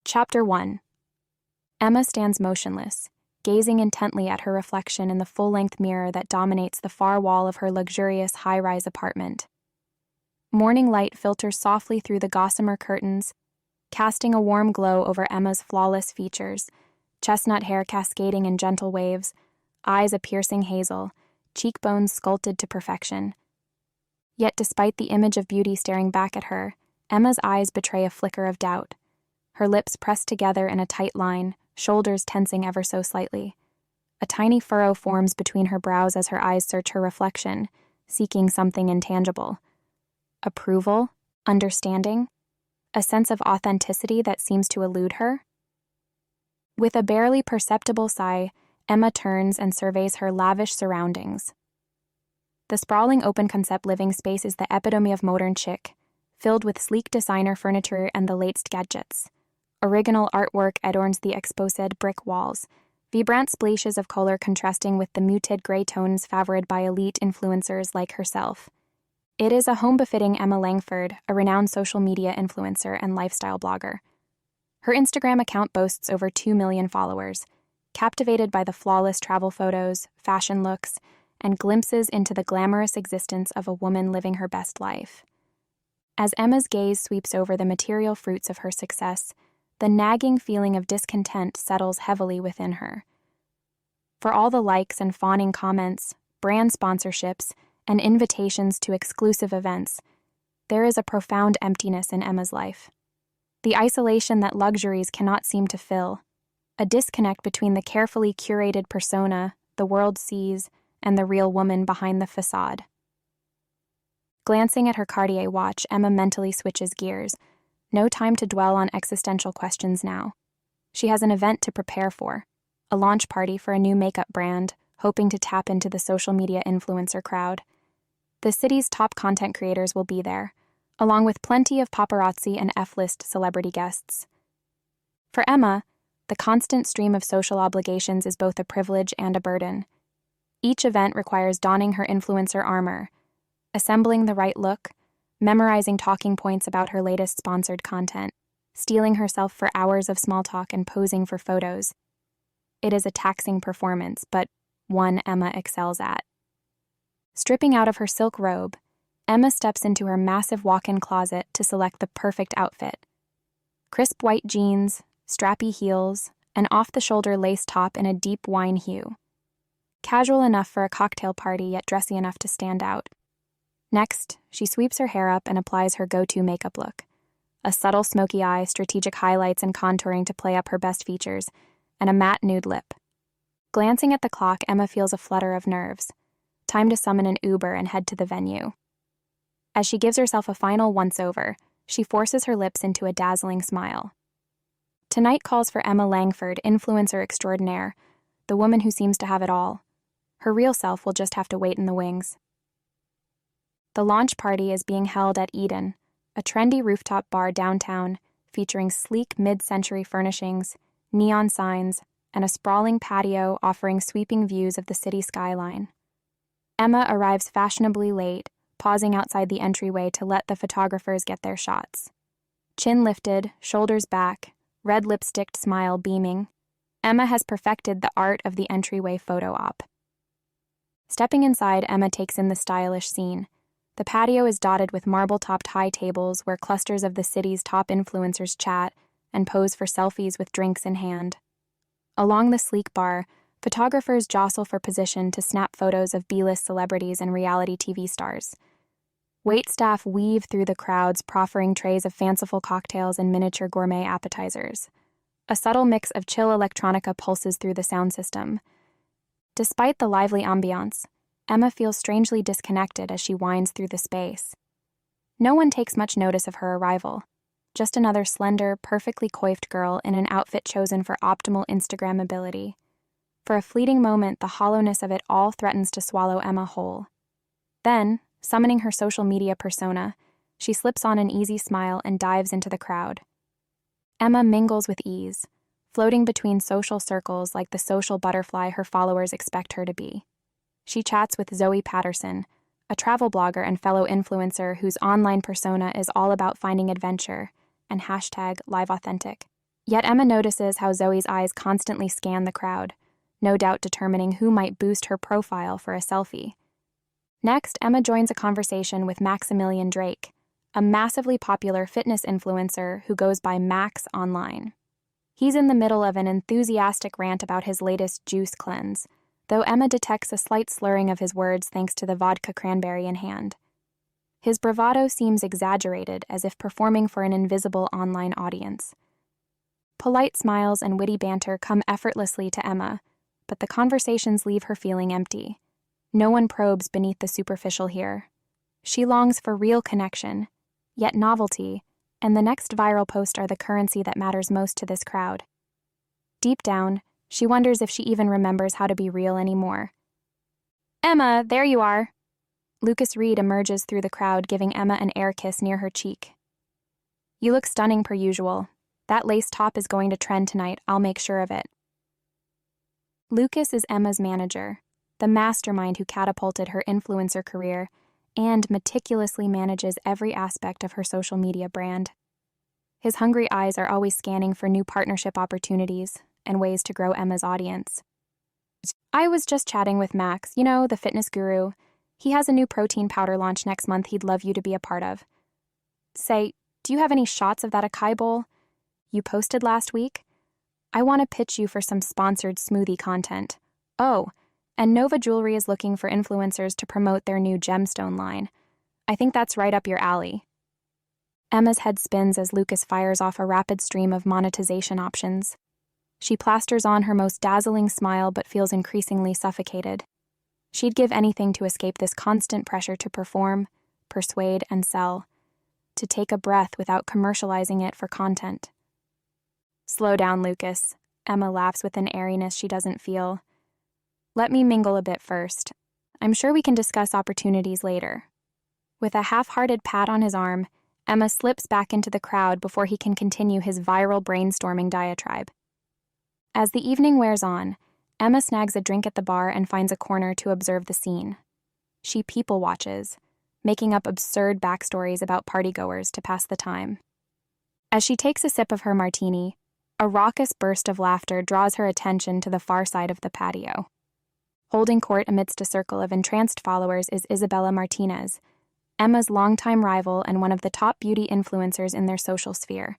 Chapter 1. Emma stands motionless, gazing intently at her reflection in the full-length mirror that dominates the far wall of her luxurious high-rise apartment. Morning light filters softly through the gossamer curtains, casting a warm glow over Emma's flawless features, chestnut hair cascading in gentle waves, eyes a piercing hazel, cheekbones sculpted to perfection. Yet despite the image of beauty staring back at her, Emma's eyes betray a flicker of doubt. Her lips pressed together in a tight line, shoulders tensing ever so slightly. A tiny furrow forms between her brows as her eyes search her reflection, seeking something intangible. Approval? Understanding? A sense of authenticity that seems to elude her? With a barely perceptible sigh, Emma turns and surveys her lavish surroundings. The sprawling open-concept living space is the epitome of modern chic, filled with sleek designer furniture and the latest gadgets. Original artwork adorns the exposed brick walls, vibrant splashes of color contrasting with the muted gray tones favored by elite influencers like herself. It is a home befitting Emma Langford, a renowned social media influencer and lifestyle blogger. Her Instagram account boasts over 2 million followers, captivated by the flawless travel photos, fashion looks, and glimpses into the glamorous existence of a woman living her best life. As Emma's gaze sweeps over the material fruits of her success, the nagging feeling of discontent settles heavily within her. For all the likes and fawning comments, brand sponsorships, and invitations to exclusive events, there is a profound emptiness in Emma's life. The isolation that luxuries cannot seem to fill, a disconnect between the carefully curated persona the world sees and the real woman behind the facade. Glancing at her Cartier watch, Emma mentally switches gears. No time to dwell on existential questions now. She has an event to prepare for, a launch party for a new makeup brand, hoping to tap into the social media influencer crowd. The city's top content creators will be there, along with plenty of paparazzi and F-list celebrity guests. For Emma, the constant stream of social obligations is both a privilege and a burden. Each event requires donning her influencer armor, assembling the right look, memorizing talking points about her latest sponsored content, steeling herself for hours of small talk and posing for photos. It is a taxing performance, but one Emma excels at. Stripping out of her silk robe, Emma steps into her massive walk-in closet to select the perfect outfit. Crisp white jeans, strappy heels, an off-the-shoulder lace top in a deep wine hue. Casual enough for a cocktail party, yet dressy enough to stand out. Next, she sweeps her hair up and applies her go-to makeup look. A subtle smoky eye, strategic highlights and contouring to play up her best features, and a matte nude lip. Glancing at the clock, Emma feels a flutter of nerves. Time to summon an Uber and head to the venue. As she gives herself a final once-over, she forces her lips into a dazzling smile. Tonight calls for Emma Langford, influencer extraordinaire, the woman who seems to have it all. Her real self will just have to wait in the wings. The launch party is being held at Eden, a trendy rooftop bar downtown featuring sleek mid-century furnishings, neon signs, and a sprawling patio offering sweeping views of the city skyline. Emma arrives fashionably late, pausing outside the entryway to let the photographers get their shots. Chin lifted, shoulders back, red lipsticked smile beaming, Emma has perfected the art of the entryway photo op. Stepping inside, Emma takes in the stylish scene. The patio is dotted with marble-topped high tables where clusters of the city's top influencers chat and pose for selfies with drinks in hand. Along the sleek bar, photographers jostle for position to snap photos of B-list celebrities and reality TV stars. Waitstaff weave through the crowds, proffering trays of fanciful cocktails and miniature gourmet appetizers. A subtle mix of chill electronica pulses through the sound system. Despite the lively ambiance, Emma feels strangely disconnected as she winds through the space. No one takes much notice of her arrival. Just another slender, perfectly coiffed girl in an outfit chosen for optimal Instagrammability. For a fleeting moment, the hollowness of it all threatens to swallow Emma whole. Then, summoning her social media persona, she slips on an easy smile and dives into the crowd. Emma mingles with ease, floating between social circles like the social butterfly her followers expect her to be. She chats with Zoe Patterson, a travel blogger and fellow influencer whose online persona is all about finding adventure and #LiveAuthentic. Yet Emma notices how Zoe's eyes constantly scan the crowd, no doubt determining who might boost her profile for a selfie. Next, Emma joins a conversation with Maximilian Drake, a massively popular fitness influencer who goes by Max online. He's in the middle of an enthusiastic rant about his latest juice cleanse, though Emma detects a slight slurring of his words thanks to the vodka cranberry in hand. His bravado seems exaggerated, as if performing for an invisible online audience. Polite smiles and witty banter come effortlessly to Emma, but the conversations leave her feeling empty. No one probes beneath the superficial here. She longs for real connection, yet novelty, and the next viral post are the currency that matters most to this crowd. Deep down, she wonders if she even remembers how to be real anymore. "Emma, there you are." Lucas Reed emerges through the crowd, giving Emma an air kiss near her cheek. "You look stunning per usual. That lace top is going to trend tonight, I'll make sure of it." Lucas is Emma's manager, the mastermind who catapulted her influencer career and meticulously manages every aspect of her social media brand. His hungry eyes are always scanning for new partnership opportunities and ways to grow Emma's audience. "I was just chatting with Max, the fitness guru. He has a new protein powder launch next month he'd love you to be a part of. Say, do you have any shots of that acai bowl you posted last week? I want to pitch you for some sponsored smoothie content. Oh, and Nova Jewelry is looking for influencers to promote their new gemstone line. I think that's right up your alley." Emma's head spins as Lucas fires off a rapid stream of monetization options. She plasters on her most dazzling smile but feels increasingly suffocated. She'd give anything to escape this constant pressure to perform, persuade, and sell, to take a breath without commercializing it for content. "Slow down, Lucas," Emma laughs with an airiness she doesn't feel. "Let me mingle a bit first. I'm sure we can discuss opportunities later." With a half-hearted pat on his arm, Emma slips back into the crowd before he can continue his viral brainstorming diatribe. As the evening wears on, Emma snags a drink at the bar and finds a corner to observe the scene. She people-watches, making up absurd backstories about partygoers to pass the time. As she takes a sip of her martini, a raucous burst of laughter draws her attention to the far side of the patio. Holding court amidst a circle of entranced followers is Isabella Martinez, Emma's longtime rival and one of the top beauty influencers in their social sphere.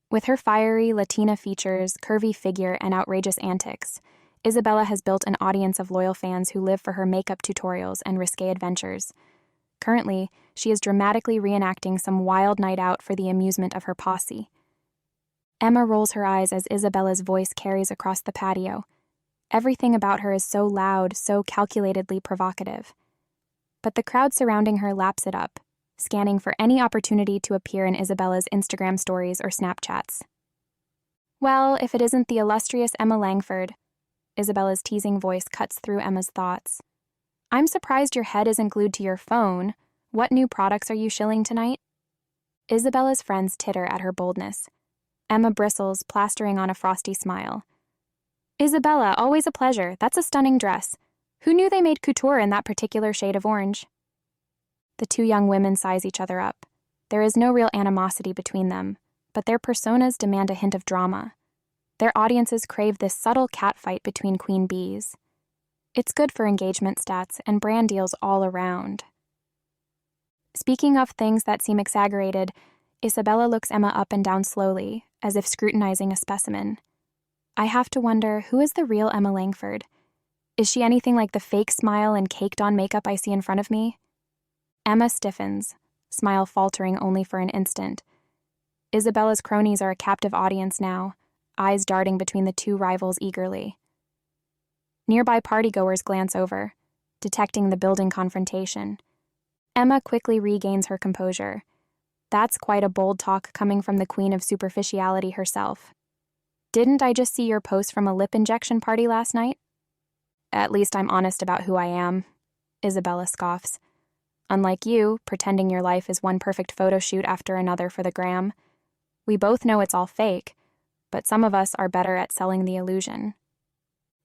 With her fiery Latina features, curvy figure, and outrageous antics, Isabella has built an audience of loyal fans who live for her makeup tutorials and risque adventures. Currently, she is dramatically reenacting some wild night out for the amusement of her posse. Emma rolls her eyes as Isabella's voice carries across the patio. Everything about her is so loud, so calculatedly provocative. But the crowd surrounding her laps it up, scanning for any opportunity to appear in Isabella's Instagram stories or Snapchats. "Well, if it isn't the illustrious Emma Langford," Isabella's teasing voice cuts through Emma's thoughts. "I'm surprised your head isn't glued to your phone. What new products are you shilling tonight?" Isabella's friends titter at her boldness. Emma bristles, plastering on a frosty smile. "Isabella, always a pleasure. That's a stunning dress. Who knew they made couture in that particular shade of orange?" The two young women size each other up. There is no real animosity between them, but their personas demand a hint of drama. Their audiences crave this subtle catfight between queen bees. It's good for engagement stats and brand deals all around. Speaking of things that seem exaggerated, Isabella looks Emma up and down slowly, as if scrutinizing a specimen. I have to wonder, who is the real Emma Langford? Is she anything like the fake smile and caked-on makeup I see in front of me? Emma stiffens, smile faltering only for an instant. Isabella's cronies are a captive audience now, eyes darting between the two rivals eagerly. Nearby partygoers glance over, detecting the building confrontation. Emma quickly regains her composure. That's quite a bold talk coming from the queen of superficiality herself. "Didn't I just see your post from a lip injection party last night?" "At least I'm honest about who I am," Isabella scoffs. "Unlike you, pretending your life is one perfect photo shoot after another for the gram. We both know it's all fake, but some of us are better at selling the illusion."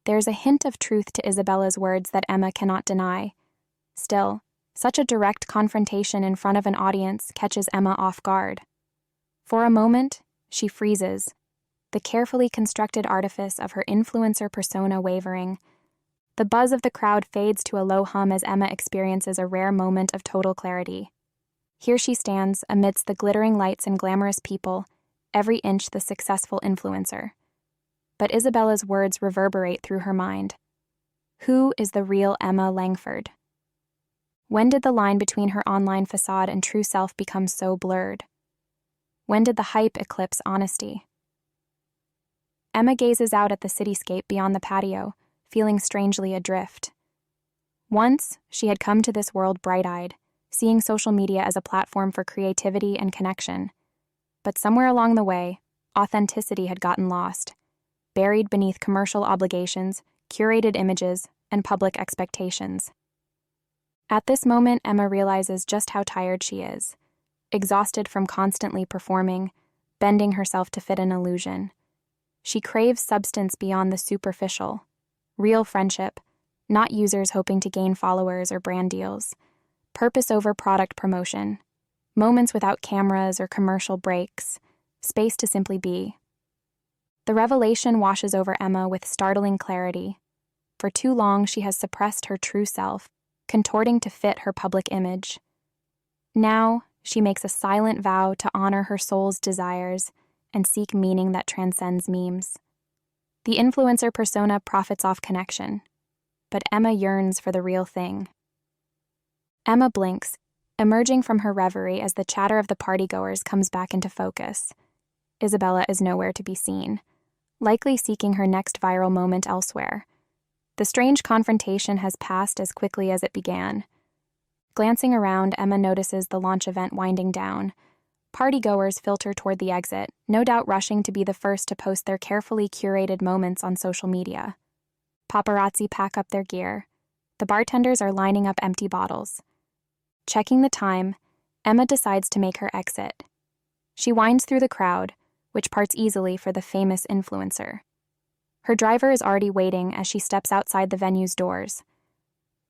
There's a hint of truth to Isabella's words that Emma cannot deny. Still, such a direct confrontation in front of an audience catches Emma off guard. For a moment, she freezes, the carefully constructed artifice of her influencer persona wavering. The buzz of the crowd fades to a low hum as Emma experiences a rare moment of total clarity. Here she stands, amidst the glittering lights and glamorous people, every inch the successful influencer. But Isabella's words reverberate through her mind. Who is the real Emma Langford? When did the line between her online facade and true self become so blurred? When did the hype eclipse honesty? Emma gazes out at the cityscape beyond the patio, feeling strangely adrift. Once, she had come to this world bright-eyed, seeing social media as a platform for creativity and connection. But somewhere along the way, authenticity had gotten lost, buried beneath commercial obligations, curated images, and public expectations. At this moment, Emma realizes just how tired she is, exhausted from constantly performing, bending herself to fit an illusion. She craves substance beyond the superficial, real friendship, not users hoping to gain followers or brand deals, purpose over product promotion, moments without cameras or commercial breaks, space to simply be. The revelation washes over Emma with startling clarity. For too long, she has suppressed her true self, contorting to fit her public image. Now, she makes a silent vow to honor her soul's desires and seek meaning that transcends memes. The influencer persona profits off connection, but Emma yearns for the real thing. Emma blinks, emerging from her reverie as the chatter of the partygoers comes back into focus. Isabella is nowhere to be seen, likely seeking her next viral moment elsewhere. The strange confrontation has passed as quickly as it began. Glancing around, Emma notices the launch event winding down. Partygoers filter toward the exit, no doubt rushing to be the first to post their carefully curated moments on social media. Paparazzi pack up their gear. The bartenders are lining up empty bottles. Checking the time, Emma decides to make her exit. She winds through the crowd, which parts easily for the famous influencer. Her driver is already waiting as she steps outside the venue's doors.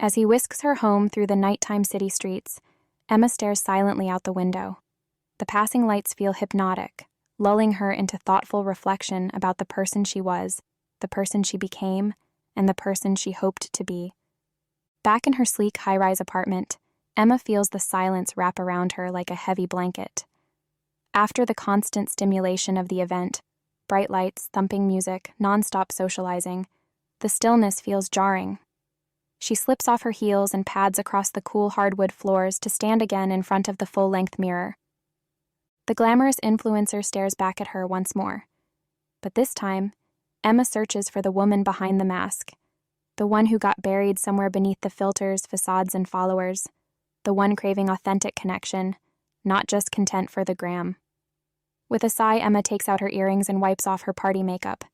As he whisks her home through the nighttime city streets, Emma stares silently out the window. The passing lights feel hypnotic, lulling her into thoughtful reflection about the person she was, the person she became, and the person she hoped to be. Back in her sleek high-rise apartment, Emma feels the silence wrap around her like a heavy blanket. After the constant stimulation of the event, bright lights, thumping music, non-stop socializing, the stillness feels jarring. She slips off her heels and pads across the cool hardwood floors to stand again in front of the full-length mirror. The glamorous influencer stares back at her once more. But this time, Emma searches for the woman behind the mask, the one who got buried somewhere beneath the filters, facades, and followers, the one craving authentic connection, not just content for the gram. With a sigh, Emma takes out her earrings and wipes off her party makeup.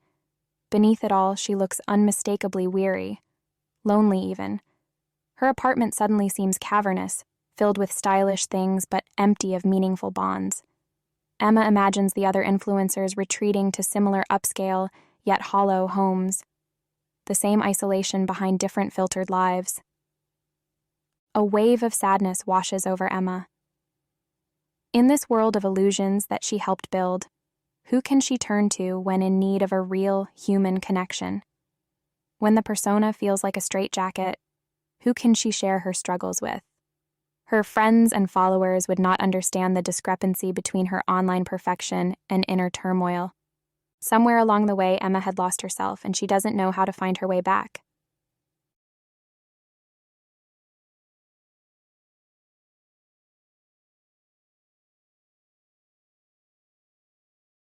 Beneath it all, she looks unmistakably weary, lonely even. Her apartment suddenly seems cavernous, filled with stylish things but empty of meaningful bonds. Emma imagines the other influencers retreating to similar upscale, yet hollow homes. The same isolation behind different filtered lives. A wave of sadness washes over Emma. In this world of illusions that she helped build, who can she turn to when in need of a real human connection? When the persona feels like a straitjacket, who can she share her struggles with? Her friends and followers would not understand the discrepancy between her online perfection and inner turmoil. Somewhere along the way, Emma had lost herself, and she doesn't know how to find her way back.